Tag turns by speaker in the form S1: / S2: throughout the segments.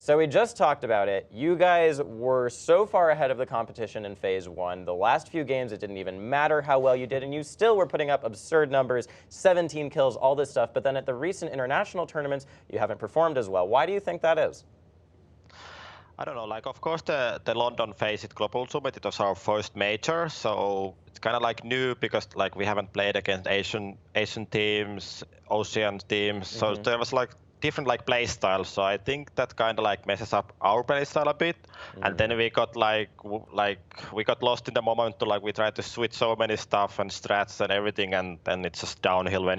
S1: So we just talked about it. You guys were so far ahead of the competition in Phase 1. The last few games, it didn't even matter how well you did, and you still were putting up absurd numbers, 17 kills, all this stuff. But then at the recent international tournaments, you haven't performed as well. Why do you think that is?
S2: I don't know, like, of course, the London Phase at Global Summit, it was our first major, so it's kind of like new because like we haven't played against Asian teams, Ocean teams, so there was like different like play styles. So I think that kind of like messes up our play style a bit, and then we got we got lost in the moment to like we tried to switch so many stuff and strats and everything, and then it's just downhill when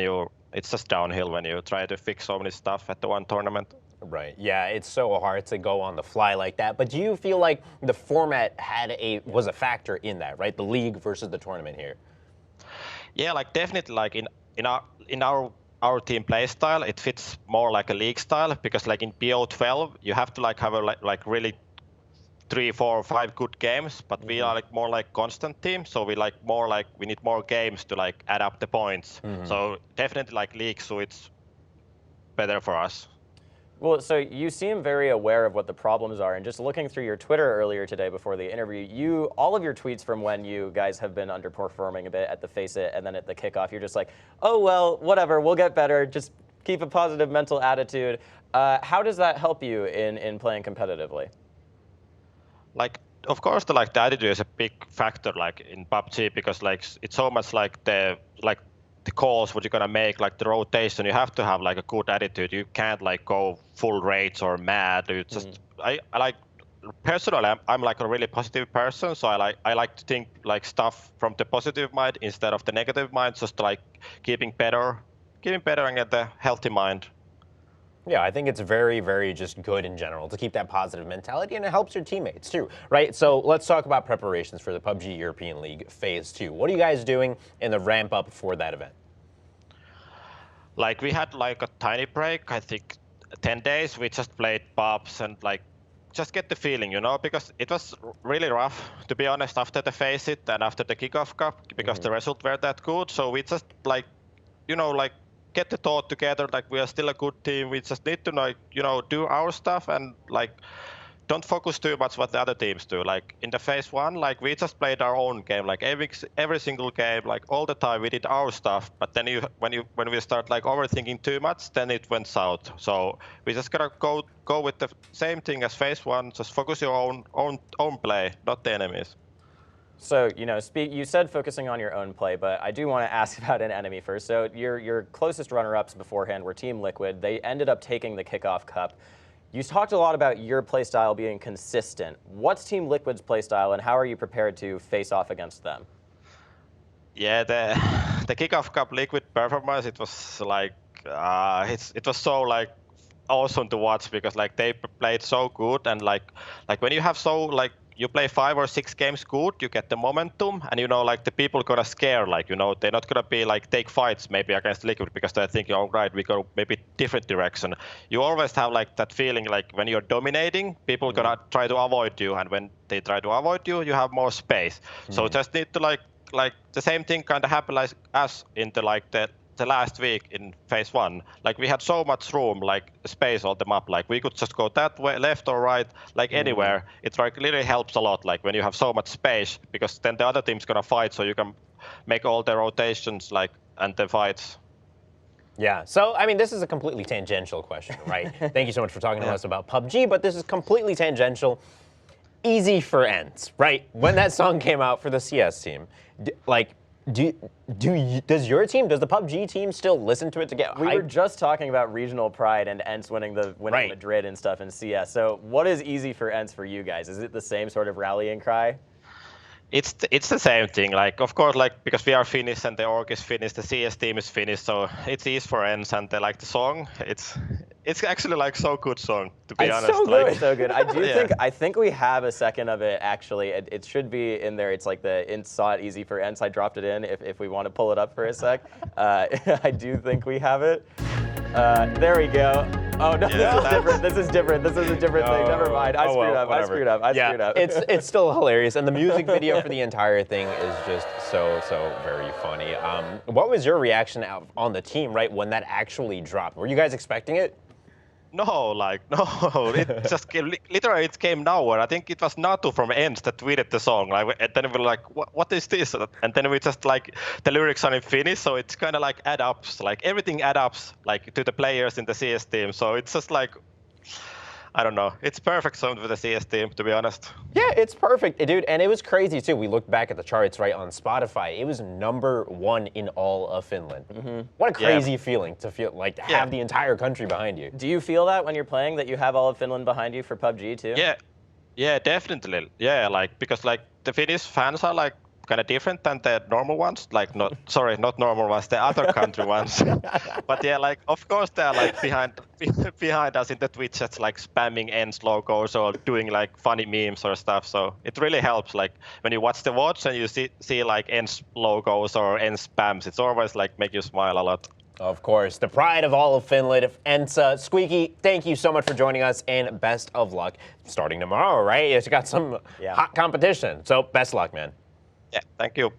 S2: you try to fix so many stuff at the one tournament.
S3: Right. Yeah, it's so hard to go on the fly like that. But do you feel like the format was a factor in that, right? The league versus the tournament here.
S2: Yeah, like definitely, like in our team play style, it fits more like a league style because like in BO12 you have to like have a like really 3, 4, 5 good games, but we are like more like constant team, so we need more games to like add up the points. So definitely like league suits better for us.
S1: Well, so you seem very aware of what the problems are, and just looking through your Twitter earlier today before the interview, all of your tweets from when you guys have been underperforming a bit at the Face It and then at the kickoff, you're just like, oh, well, whatever, we'll get better, just keep a positive mental attitude. How does that help you in playing competitively?
S2: Like, of course, the attitude is a big factor, like in PUBG, because like it's so much like the calls what you're gonna make, like the rotation, you have to have like a good attitude. You can't like go full rage or mad. You just I like personally I'm like a really positive person, so I like to think like stuff from the positive mind instead of the negative mind, just to, like keeping better and get the healthy mind.
S3: Yeah, I think it's very, very just good in general to keep that positive mentality, and it helps your teammates too, right? So let's talk about preparations for the PUBG European League Phase 2. What are you guys doing in the ramp up for that event?
S2: Like we had like a tiny break, I think 10 days. We just played pubs and like just get the feeling, you know, because it was really rough, to be honest, after the Face It and after the Kickoff Cup, because the results were that good. So we just like, you know, like get the thought together, like we are still a good team. We just need to like, you know, do our stuff and like don't focus too much what the other teams do. Like in the Phase 1, like we just played our own game, like every single game, like all the time we did our stuff. But then when we start like overthinking too much, then it went south. So we just gotta go with the same thing as Phase 1. Just focus your own play, not the enemies.
S1: So, you know, you said focusing on your own play, but I do want to ask about an enemy first. So your closest runner-ups beforehand were Team Liquid. They ended up taking the Kickoff Cup. You talked a lot about your playstyle being consistent. What's Team Liquid's playstyle, and how are you prepared to face off against them?
S2: Yeah, the Kickoff Cup Liquid performance, it was like it was so like awesome to watch because like they played so good, and like when you have so like you play 5 or 6 games good, you get the momentum, and you know like the people gonna scare, like, you know, they're not gonna be like take fights maybe against Liquid because they're thinking, oh right, we go maybe different direction. You always have like that feeling like when you're dominating, people gonna try to avoid you, and when they try to avoid you, you have more space. So just need to like the same thing kind of happened like us into like the last week in Phase 1. Like we had so much room, like space on the map, like we could just go that way, left or right, like anywhere. It like really helps a lot, like when you have so much space, because then the other team's gonna fight, so you can make all the rotations like and the fights.
S3: Yeah, so I mean, this is a completely tangential question, right? Thank you so much for talking to us about PUBG, but this is completely tangential. Easy for ENCE, right? When that song came out for the CS team, does your team, does the PUBG team still listen to it to get hyped?
S1: We were just talking about regional pride and ENCE winning Madrid and stuff in CS. So what is easy for ENCE for you guys? Is it the same sort of rallying cry?
S2: It's the same thing. Like of course, like because we are Finnish and the org is Finnish, the CS team is Finnish, so it's easy for ENCE, and they like the song. It's actually like so good song, to be honest.
S1: So good.
S2: Like,
S1: so good. I think we have a second of it actually. It should be in there. It's like the ENCE saw it easy for ENCE. I dropped it in if we want to pull it up for a sec. I do think we have it. There we go. Oh no, this is different. This is a different thing. Never mind. I screwed up. I screwed up.
S3: It's still hilarious, and the music video for the entire thing is just so very funny. What was your reaction on the team, right, when that actually dropped? Were you guys expecting it?
S2: No, like no, it just literally it came nowhere. I think it was Natu from ENCE that tweeted the song, like, and then we were like, what is this? And then we just like the lyrics are in Finnish, so it's kind of like add ups, like everything add ups, like to the players in the CS team. So it's just like, I don't know, it's perfect song for the CS team, to be honest.
S3: Yeah, it's perfect, dude, and it was crazy too. We looked back at the charts, right, on Spotify. It was #1 in all of Finland. What a crazy feeling to feel like to have the entire country behind you.
S1: Do you feel that when you're playing that you have all of Finland behind you for PUBG too?
S2: Yeah, definitely. Yeah, like because like the Finnish fans are like kind of different than the normal ones. Like not normal ones, the other country ones. But yeah, like of course they're like behind us in the Twitch chats, like spamming ENCE logos or doing like funny memes or stuff. So it really helps. Like when you watch the watch and you see like ENCE logos or ENCE spams, it's always like make you smile a lot.
S3: Of course, the pride of all of Finland, ENCE. Skuijke, thank you so much for joining us, and best of luck starting tomorrow, right? It's got some hot competition, so best luck, man.
S2: Yeah, thank you.